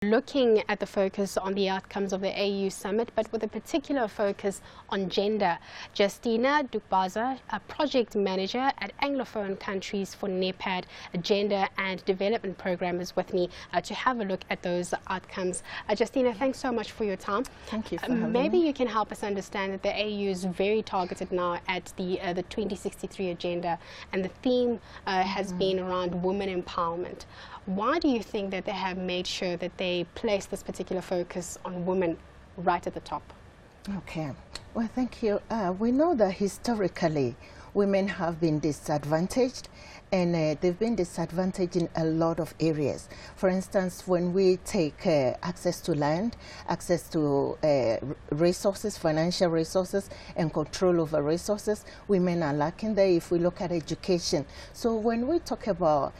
Looking at the focus on the outcomes of the AU summit, but with a particular focus on gender. Justina Dugbazah, a project manager at Anglophone Countries for NEPAD, a gender and development program, is with me to have a look at those outcomes. Justina, thanks so much for your time. Thank you for having Maybe me. you can help us understand that the AU is very targeted now at the 2063 agenda, and the theme has been around women empowerment. Why do you think that they have made sure that they place this particular focus on women right at the top? Okay, well, thank you. We know that historically women have been disadvantaged, and they've been disadvantaged in a lot of areas. For instance, when we take access to land, access to resources, financial resources, and control over resources, women are lacking there. If we look at education, so when we talk about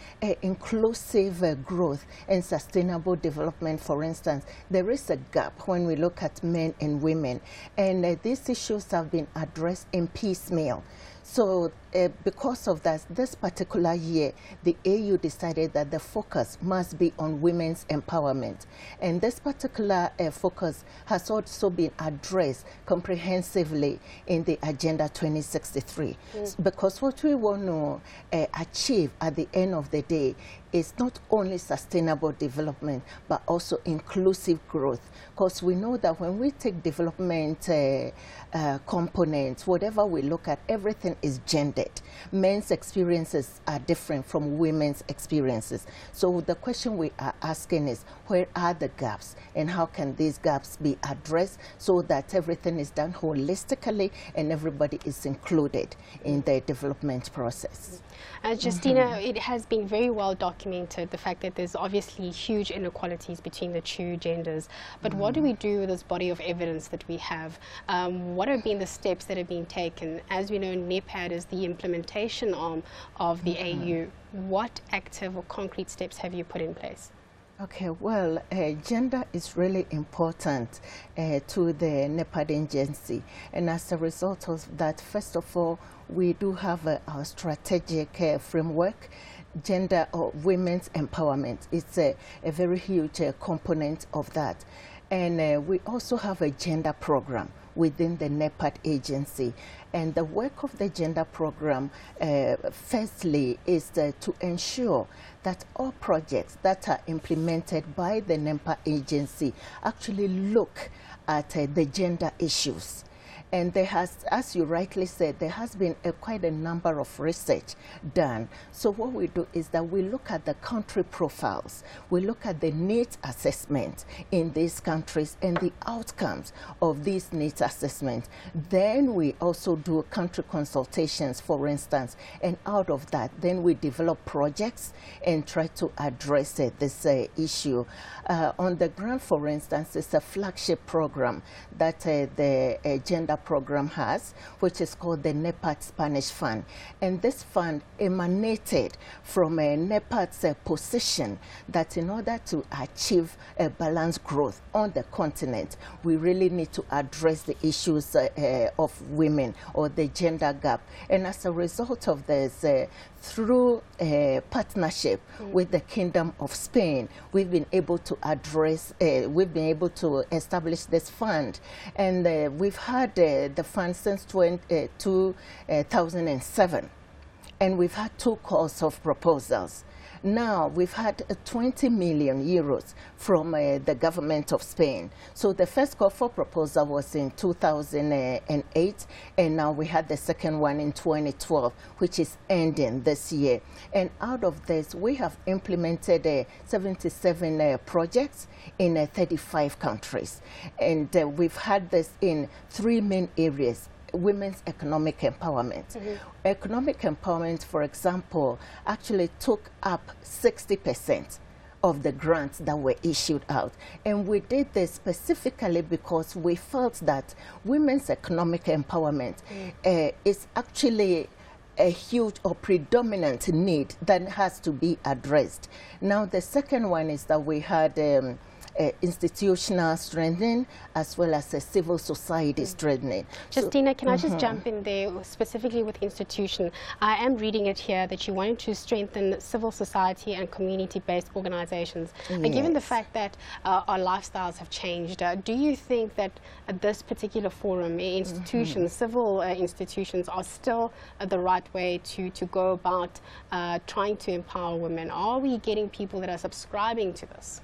inclusive growth and sustainable development, for instance, there is a gap when we look at men and women, and these issues have been addressed in piecemeal. So because of that, this particular year, the AU decided that the focus must be on women's empowerment. And this particular focus has also been addressed comprehensively in the Agenda 2063. Because what we want to achieve at the end of the day is not only sustainable development, but also inclusive growth. Because we know that when we take development components, whatever we look at, everything is gendered. Men's experiences are different from women's experiences. So the question we are asking is, where are the gaps, and how can these gaps be addressed so that everything is done holistically and everybody is included in the development process? Justina, it has been very well documented, the fact that there's obviously huge inequalities between the two genders. But what do we do with this body of evidence that we have? What have been the steps that have been taken? As we know, NEPAD is the implementation arm of the AU. What active or concrete steps have you put in place? Okay, well, gender is really important to the NEPAD agency. And as a result of that, first of all, we do have our strategic framework. Gender or women's empowerment. It's a very huge component of that. And we also have a gender program within the NEPAD agency. And the work of the gender program, firstly, is to ensure that all projects that are implemented by the NEPAD agency actually look at the gender issues. And there has, as you rightly said, there has been quite a number of research done. So what we do is that we look at the country profiles, we look at the needs assessment in these countries and the outcomes of these needs assessments. Then we also do country consultations, for instance, and out of that, then we develop projects and try to address this issue. On the ground, for instance, it's a flagship program that the gender program has, which is called the NEPAD Spanish Fund. And this fund emanated from NEPAD's position that in order to achieve a balanced growth on the continent, we really need to address the issues of women or the gender gap. And as a result of this, through a partnership with the Kingdom of Spain, we've been able to address, we've been able to establish this fund. And we've had the fund since 2007. And we've had 2 calls of proposals. Now we've had 20 million euros from the government of Spain. So the first call for proposal was in 2008, and now we had the second one in 2012, which is ending this year. And out of this, we have implemented 77 projects in 35 countries. And we've had this in 3 main areas. Women's economic empowerment. Economic empowerment, for example, actually took up 60% of the grants that were issued out. And we did this specifically because we felt that women's economic empowerment is actually a huge or predominant need that has to be addressed. Now, the second one is that we had institutional strengthening as well as civil society strengthening. Justina, can I just jump in there, specifically with institution? I am reading it here that you wanted to strengthen civil society and community-based organizations. Yes. Given the fact that our lifestyles have changed, do you think that at this particular forum, institutions, civil institutions are still the right way to go about trying to empower women? Are we getting people that are subscribing to this?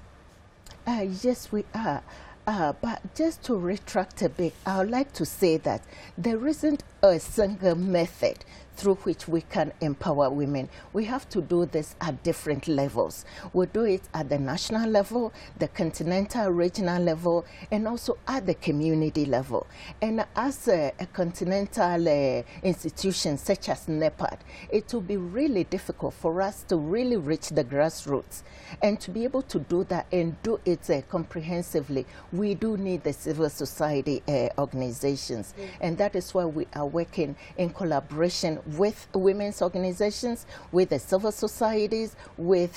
Yes, we are. But just to retract a bit, I would like to say that there isn't a single method through which we can empower women. We have to do this at different levels. We do it at the national level, the continental, regional level, and also at the community level. And as a continental institution such as NEPAD, it will be really difficult for us to really reach the grassroots. And to be able to do that and do it comprehensively, we do need the civil society organizations. And that is why we are working in collaboration with women's organizations, with the civil societies, with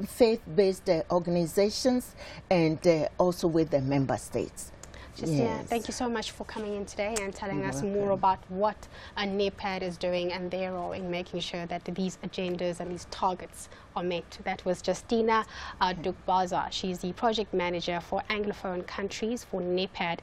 faith-based organizations, and also with the member states. Justina, Yes. thank you so much for coming in today and telling You're us welcome. more about what NEPAD is doing and their role in making sure that these agendas and these targets are met. That was Justina Dugbazah. She's the project manager for Anglophone Countries for NEPAD.